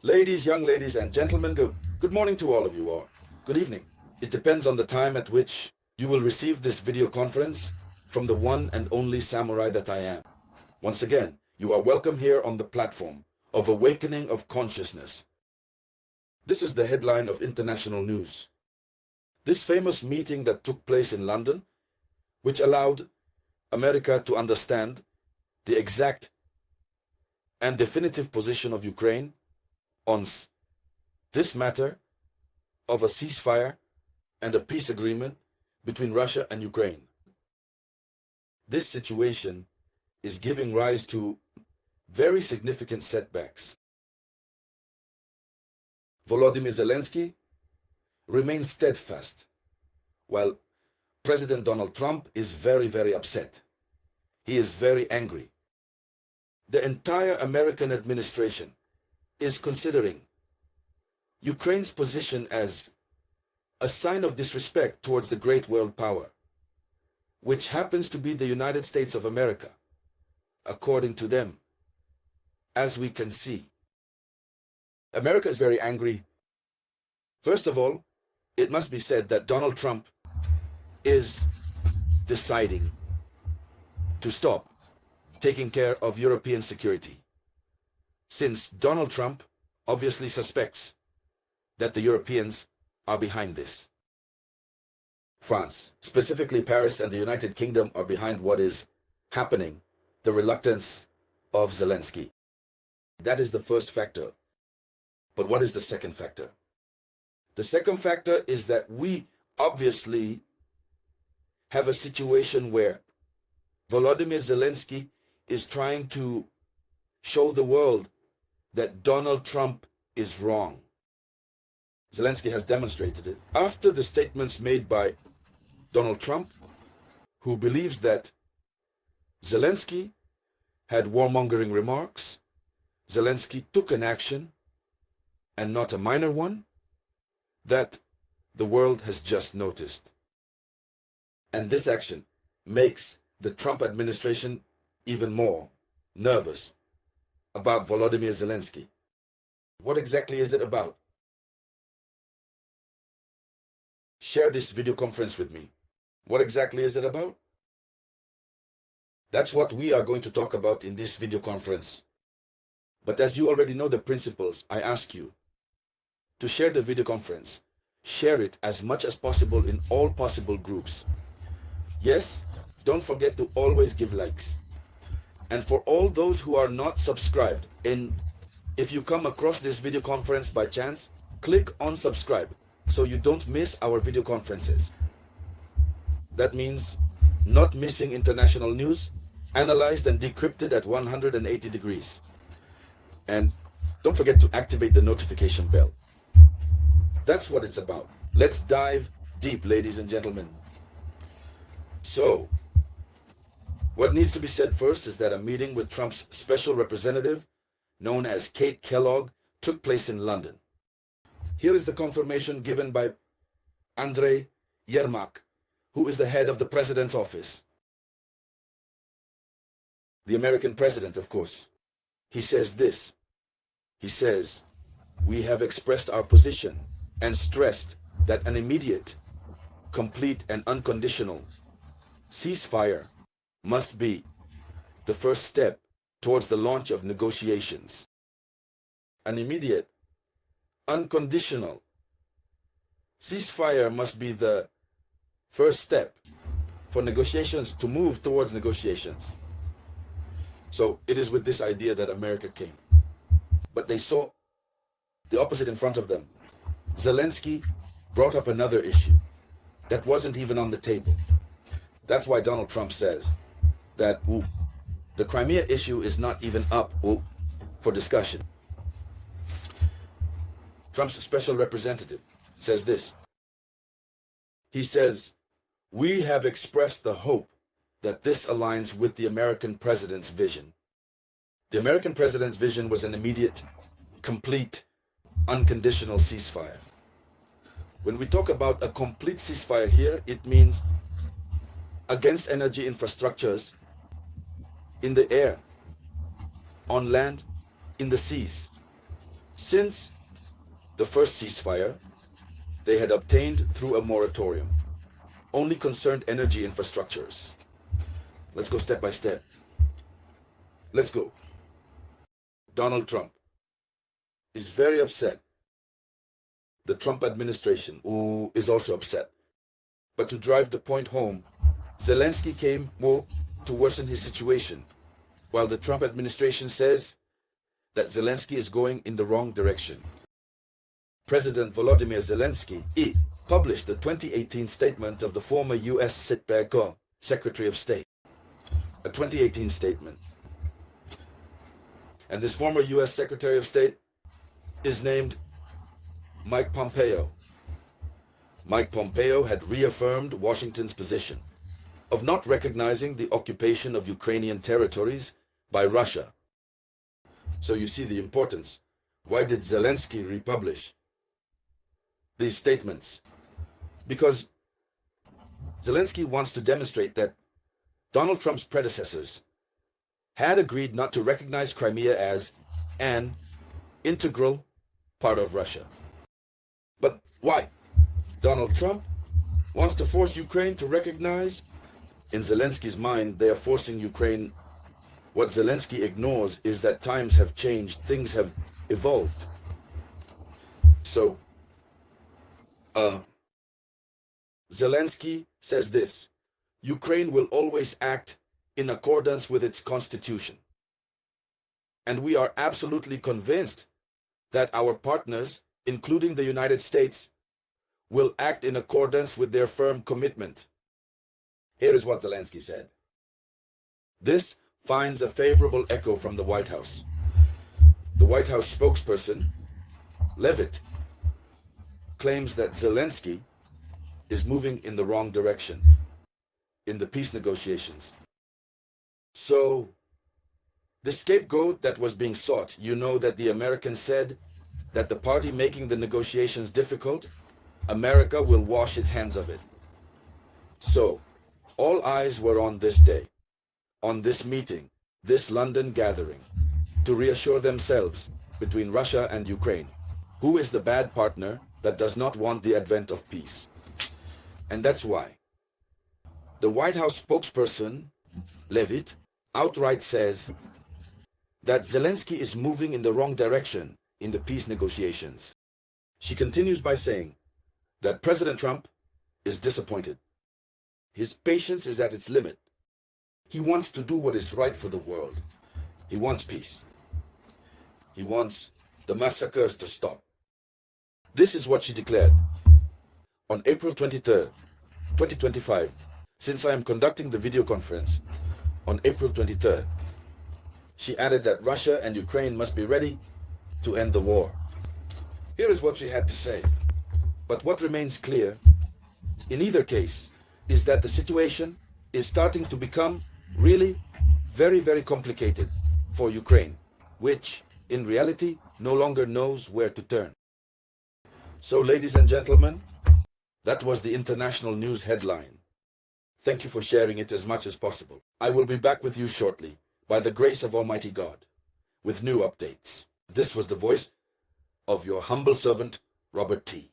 Young ladies and gentlemen, good morning to all of you, or good evening. It depends on the time at which you will receive this video conference from the one and only samurai that I am. Once again, you are welcome here on the platform of Awakening of Consciousness. This is the headline of international news. This famous meeting that took place in London, which allowed America to understand the exact and definitive position of Ukraine on this matter of a ceasefire and a peace agreement between Russia and Ukraine. This situation is giving rise to very significant setbacks. Volodymyr Zelensky remains steadfast, while President Donald Trump is very upset. He is very angry. The entire American administration is considering Ukraine's position as a sign of disrespect towards the great world power, which happens to be the United States of America, according to them, as we can see. America is very angry. First of all, it must be said that Donald Trump is deciding to stop taking care of European security, since Donald Trump obviously suspects that the Europeans are behind this. France, specifically Paris and the United Kingdom, are behind what is happening, the reluctance of Zelensky. That is the first factor. But what is the second factor? The second factor is that we obviously have a situation where Volodymyr Zelensky is trying to show the world that Donald Trump is wrong. Zelensky has demonstrated it after the statements made by Donald Trump, who believes that Zelensky had warmongering remarks. Zelensky took an action, and not a minor one, that the world has just noticed. And this action makes the Trump administration even more nervous about Volodymyr Zelensky. What exactly is it about? Share this video conference with me. What exactly is it about? That's what we are going to talk about in this video conference. But as you already know the principles, I ask you to share the video conference. Share it as much as possible in all possible groups. Yes, don't forget to always give likes. And for all those who are not subscribed, if you come across this video conference by chance, click on subscribe so you don't miss our video conferences. That means not missing international news, analyzed and decrypted at 180 degrees. And don't forget to activate the notification bell. That's what it's about. Let's dive deep, ladies and gentlemen. So, what needs to be said first is that a meeting with Trump's special representative, known as Kate Kellogg, took place in London. Here is the confirmation given by Andrei Yermak, who is the head of the president's office. The American president, of course. He says this. He says, "We have expressed our position and stressed that an immediate, complete and unconditional ceasefire must be the first step towards the launch of negotiations. An immediate, unconditional ceasefire must be the first step for negotiations to move towards negotiations." So it is with this idea that America came. But they saw the opposite in front of them. Zelensky brought up another issue that wasn't even on the table. That's why Donald Trump says that the Crimea issue is not even up for discussion. Trump's special representative says this. He says, "We have expressed the hope that this aligns with the American president's vision." The American president's vision was an immediate, complete, unconditional ceasefire. When we talk about a complete ceasefire here, it means against energy infrastructures in the air, on land, in the seas. Since the first ceasefire, they had obtained through a moratorium, only concerned energy infrastructures. Let's go step by step. Let's go. Donald Trump is very upset. The Trump administration is also upset. But to drive the point home, Zelensky came more to worsen his situation, while the Trump administration says that Zelensky is going in the wrong direction. President Volodymyr Zelensky published the 2018 statement of the former U.S. Secretary of State. A 2018 statement. And this former U.S. Secretary of State is named Mike Pompeo. Mike Pompeo had reaffirmed Washington's position of not recognizing the occupation of Ukrainian territories by Russia. So you see the importance. Why did Zelensky republish these statements? Because Zelensky wants to demonstrate that Donald Trump's predecessors had agreed not to recognize Crimea as an integral part of Russia. But why? Donald Trump wants to force Ukraine to recognize. In Zelensky's mind, they are forcing Ukraine. What Zelensky ignores is that times have changed, things have evolved. So, Zelensky says this: Ukraine will always act in accordance with its constitution. And we are absolutely convinced that our partners, including the United States, will act in accordance with their firm commitment. Here is what Zelensky said. This finds a favorable echo from the White House. The White House spokesperson, Levitt, claims that Zelensky is moving in the wrong direction in the peace negotiations. So, the scapegoat that was being sought, you know that the Americans said that the party making the negotiations difficult, America will wash its hands of it. So, all eyes were on this day, on this meeting, this London gathering, to reassure themselves between Russia and Ukraine, who is the bad partner that does not want the advent of peace. And that's why the White House spokesperson, Levitt, outright says that Zelensky is moving in the wrong direction in the peace negotiations. She continues by saying that President Trump is disappointed. His patience is at its limit. He wants to do what is right for the world. He wants peace. He wants the massacres to stop. This is what she declared on April 23rd, 2025, since I am conducting the video conference on April 23rd. She added that Russia and Ukraine must be ready to end the war. Here is what she had to say. But what remains clear, in either case, is that the situation is starting to become really very, very complicated for Ukraine, which, in reality, no longer knows where to turn. So, ladies and gentlemen, that was the international news headline. Thank you for sharing it as much as possible. I will be back with you shortly, by the grace of Almighty God, with new updates. This was the voice of your humble servant, Robert T.